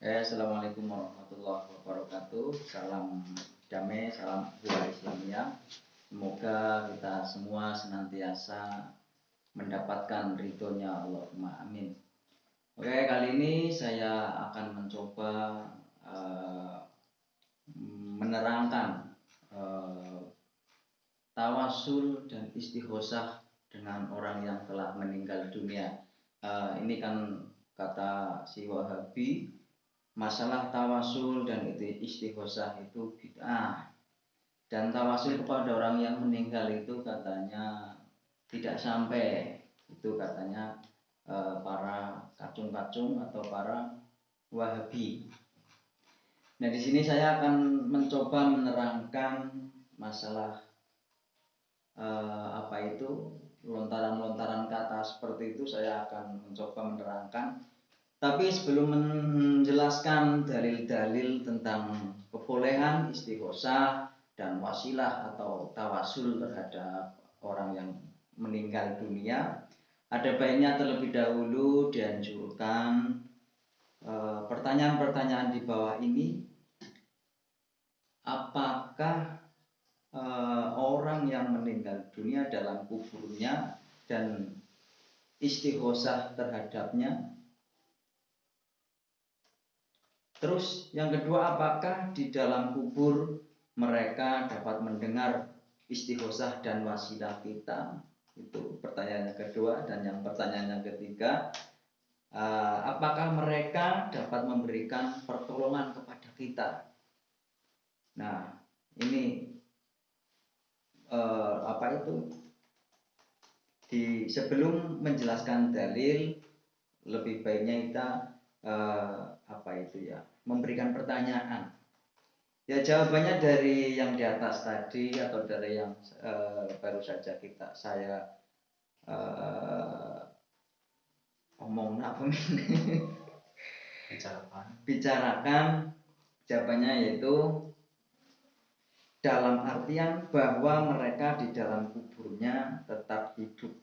Assalamualaikum warahmatullahi wabarakatuh. Salam damai, salam buah Islamiyah. Semoga kita semua senantiasa mendapatkan ridhonya Allahumma amin. Oke, kali ini saya akan mencoba uh, menerangkan uh, tawasul dan istighosah dengan orang yang telah meninggal dunia. Ini kan kata si Wahabi, masalah tawasul dan istighosah itu bid'ah, dan tawasul kepada orang yang meninggal itu katanya tidak sampai, itu katanya para kacung-kacung atau para Wahabi. Nah, di sini saya akan mencoba menerangkan masalah apa itu lontaran-lontaran kata seperti itu. Saya akan mencoba menerangkan. Tapi sebelum menjelaskan dalil-dalil tentang kebolehan istighosah dan wasilah atau tawasul terhadap orang yang meninggal dunia, ada baiknya terlebih dahulu dianjurkan pertanyaan-pertanyaan di bawah ini. Apakah orang yang meninggal dunia dalam kuburnya dan istighosah terhadapnya? Terus yang kedua, apakah di dalam kubur mereka dapat mendengar istighosah dan wasilah kita? Itu pertanyaan yang kedua. Dan yang pertanyaan yang ketiga, apakah mereka dapat memberikan pertolongan kepada kita? Nah, ini sebelum menjelaskan dalil, lebih baiknya kita memberikan pertanyaan. Ya, jawabannya dari yang di atas tadi atau dari yang baru saja saya omong apa bicarakan. Jawabannya yaitu dalam artian bahwa mereka di dalam kuburnya tetap hidup.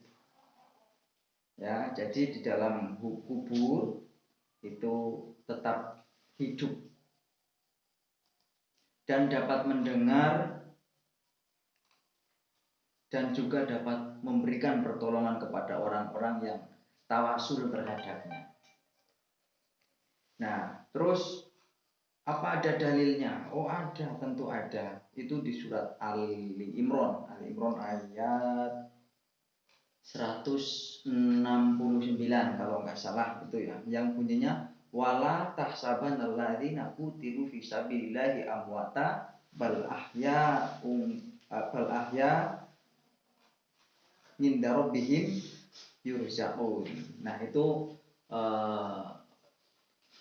Ya, jadi di dalam kubur itu tetap hidup dan dapat mendengar dan juga dapat memberikan pertolongan kepada orang-orang yang tawasul terhadapnya. Nah, terus apa ada dalilnya? Oh, ada, tentu ada. Itu di surat Ali Imran ayat 169 kalau nggak salah itu ya, yang bunyinya wala tahsabanal ladzina qutilu fi sabilillahi amwata bal ahya inda rabbihim yurzaqun. Nah, itu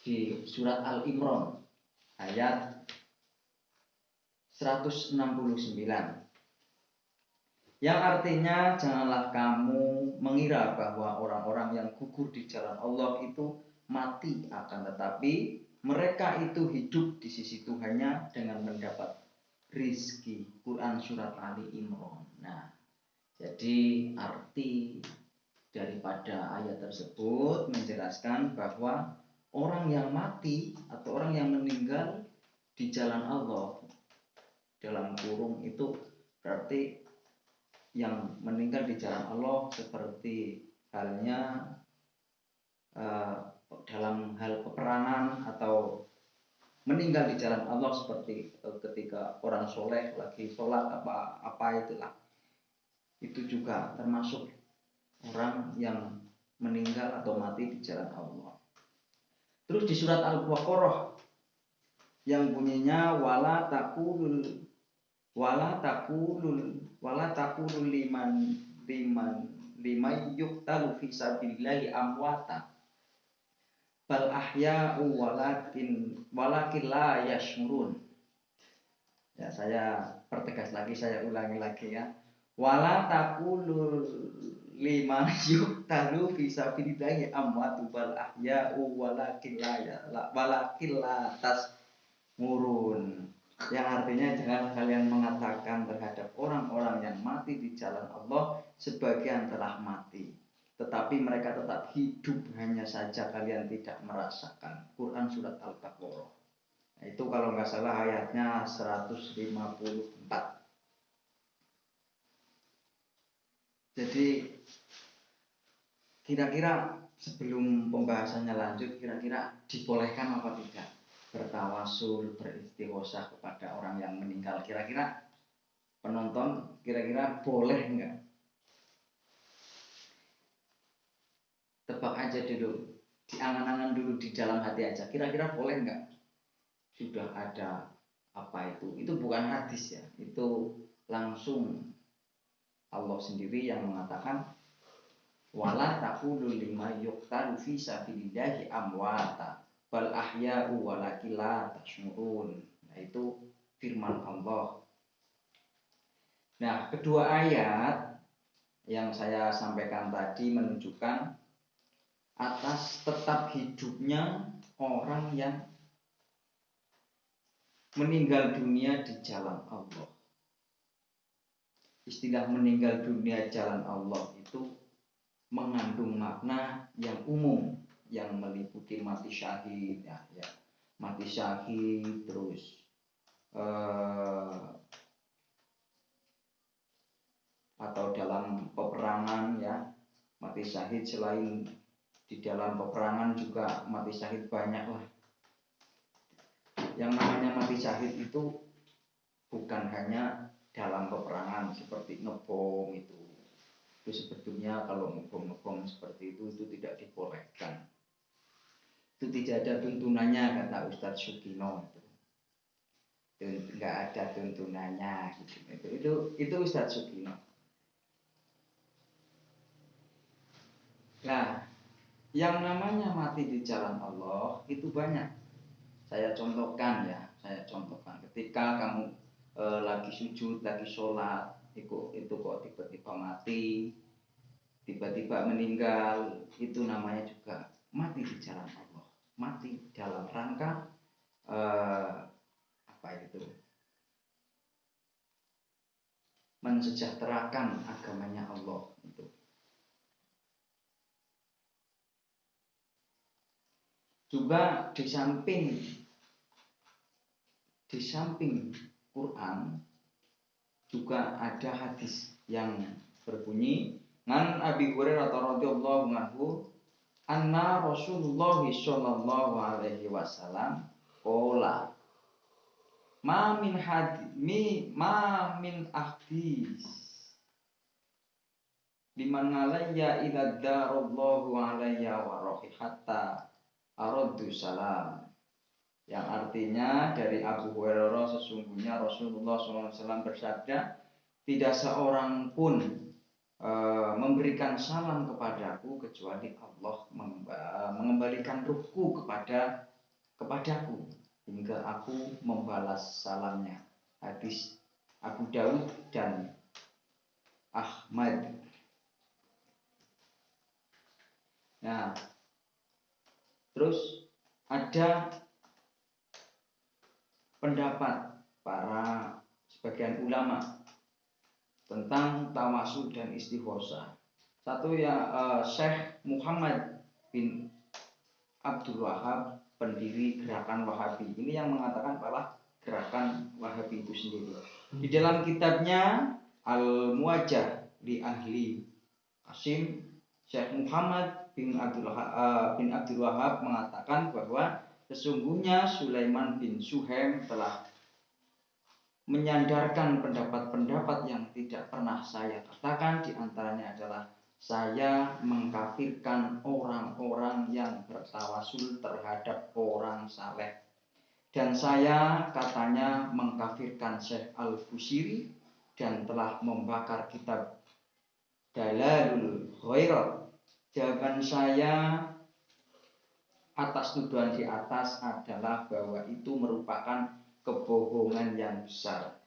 di surat Al-Imran ayat 169, yang artinya janganlah kamu mengira bahwa orang-orang yang gugur di jalan Allah itu mati, akan tetapi mereka itu hidup di sisi Tuhannya dengan mendapat rizki. Quran surat Ali Imran. Nah, jadi arti daripada ayat tersebut menjelaskan bahwa orang yang mati atau orang yang meninggal di jalan Allah, dalam kurung itu berarti yang meninggal di jalan Allah seperti halnya dalam hal peperangan atau meninggal di jalan Allah seperti ketika orang soleh lagi sholat apa itulah, itu juga termasuk orang yang meninggal atau mati di jalan Allah. Terus di surat Al-Baqarah yang bunyinya wala taqulul liman yuqtalu fi sabilillahi amwata bal ahya'u walakin la yashurun. Ya, saya pertegas lagi, saya ulangi lagi ya. Wala taqulul liman yuqtalu fi sabilillahi amwatu bal ahya'u walakin la tasmurun. Yang artinya jangan kalian mengatakan terhadap orang-orang yang mati di jalan Allah sebagian telah mati. tetapi mereka tetap hidup, hanya saja kalian tidak merasakan. Quran surat Al-Baqarah. Nah, itu kalau nggak salah ayatnya 154. Jadi kira-kira sebelum pembahasannya lanjut, kira-kira dibolehkan apa tidak bertawasul, beristighosah kepada orang yang meninggal? Kira-kira penonton kira-kira boleh nggak? Tebak aja dulu, diangan-angan dulu di dalam hati aja, kira-kira boleh nggak? Sudah ada apa itu? Itu bukan hadis ya, itu langsung Allah sendiri yang mengatakan, wala taqulu lima yuqtalu fi sabilillahi amwata bal ahya'u walakin la tash'urun. Nah, itu firman Allah. Nah, kedua ayat yang saya sampaikan tadi menunjukkan atas tetap hidupnya orang yang meninggal dunia di jalan Allah. Istilah meninggal dunia jalan Allah itu mengandung makna yang umum, yang meliputi mati syahid, ya, mati syahid, terus atau dalam peperangan, ya, mati syahid. Selain di dalam peperangan juga mati syahid banyak lah. Yang namanya mati syahid itu bukan hanya dalam peperangan seperti ngebom itu sebetulnya kalau ngebom seperti itu tidak dibolehkan. Itu tidak ada tuntunannya, kata Ustadz Sukino. Itu nggak ada tuntunannya gitu. Itu Ustadz Sukino. Nah, yang namanya mati di jalan Allah itu banyak. Saya contohkan. Ketika kamu lagi sujud, lagi sholat, itu kok tiba-tiba mati, tiba-tiba meninggal, itu namanya juga mati di jalan Allah. Mati dalam rangka mensejahterakan agamanya Allah itu. Juga di samping Quran juga ada hadis yang berbunyi, "Man Abi Hurairah radhiyallahu anhu anna Rasulullah sallallahu alaihi wasallam qala ma min ahdis liman alayya idza darallahu alayya wa rohi hatta araddu salam." Yang artinya dari Abu Hurairah, sesungguhnya Rasulullah SAW bersabda, tidak seorang pun memberikan salam kepadaku kecuali Allah mengembalikan ruhku kepadaku hingga aku membalas salamnya. Hadis Abu Daud dan Ahmad. Nah, terus ada pendapat para sebagian ulama tentang tawasul dan istighosah. Satu ya, Syekh Muhammad bin Abdul Wahab, pendiri gerakan Wahabi. Ini yang mengatakan bahwa gerakan Wahabi itu sendiri. Di dalam kitabnya Al-Muwajjah li Ahli Qasim, Syekh Muhammad bin Abdul Wahab mengatakan bahwa sesungguhnya Sulaiman bin Suhaim telah menyandarkan pendapat-pendapat yang tidak pernah saya katakan. Di antaranya adalah saya mengkafirkan orang-orang yang bertawasul terhadap orang saleh. Dan saya katanya mengkafirkan Syekh Al-Busiri dan telah membakar kitab Dalalul Khairat. Jawaban saya atas tuduhan di atas adalah bahwa itu merupakan kebohongan yang besar.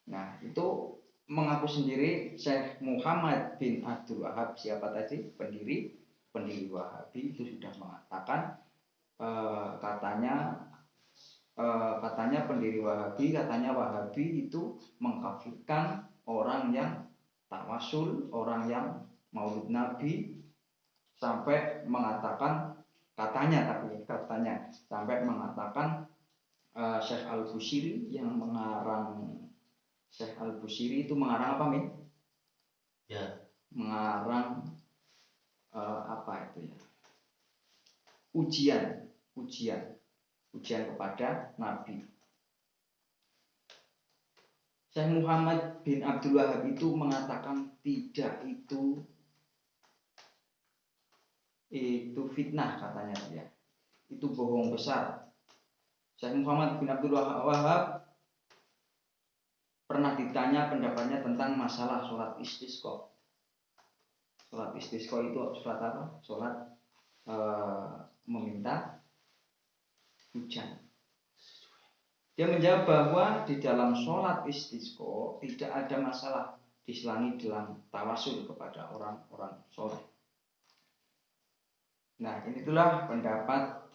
Nah, itu mengaku sendiri Syekh Muhammad bin Abdul Wahab, siapa tadi? Pendiri Wahabi itu sudah mengatakan katanya pendiri Wahabi, katanya Wahabi itu mengkafirkan orang yang tawasul, orang yang Maulid Nabi sampai mengatakan katanya sampai mengatakan Syekh Al-Bushiri yang mengarang Syekh Al-Bushiri itu mengarang apa, Min? Ya. Mengarang apa itu ya? Ujian kepada Nabi. Syekh Muhammad bin Abdul Wahab itu mengatakan tidak, itu fitnah katanya dia. Itu bohong besar. Syekh Muhammad bin Abdul Wahab pernah ditanya pendapatnya tentang masalah sholat istisqa. Sholat istisqa itu sholat apa? Sholat meminta hujan. Dia menjawab bahwa di dalam sholat istisqa tidak ada masalah diselangi dalam tawasul kepada orang-orang soleh. Nah, itulah pendapat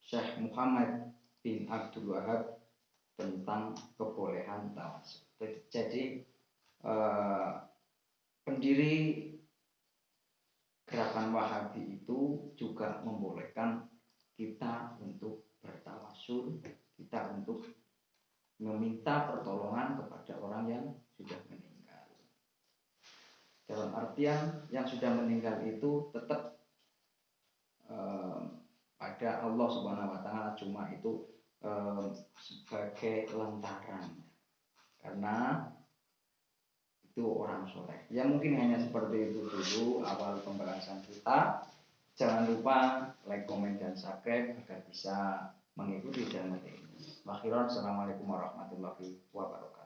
Syekh Muhammad bin Abdul Wahab tentang kebolehan tawasul. Jadi pendiri gerakan Wahabi itu juga membolehkan kita untuk bertawasul, kita untuk meminta pertolongan kepada orang yang sudah meninggal. Dalam artian yang sudah meninggal itu tetap pada Allah Subhanahu wa taala, cuma itu sebagai lantaran karena itu orang soleh. Ya mungkin hanya seperti itu dulu awal pembahasan kita. Jangan lupa like, komen, dan subscribe agar bisa mengikuti channel ini. Akhirnya, assalamualaikum warahmatullahi wabarakatuh.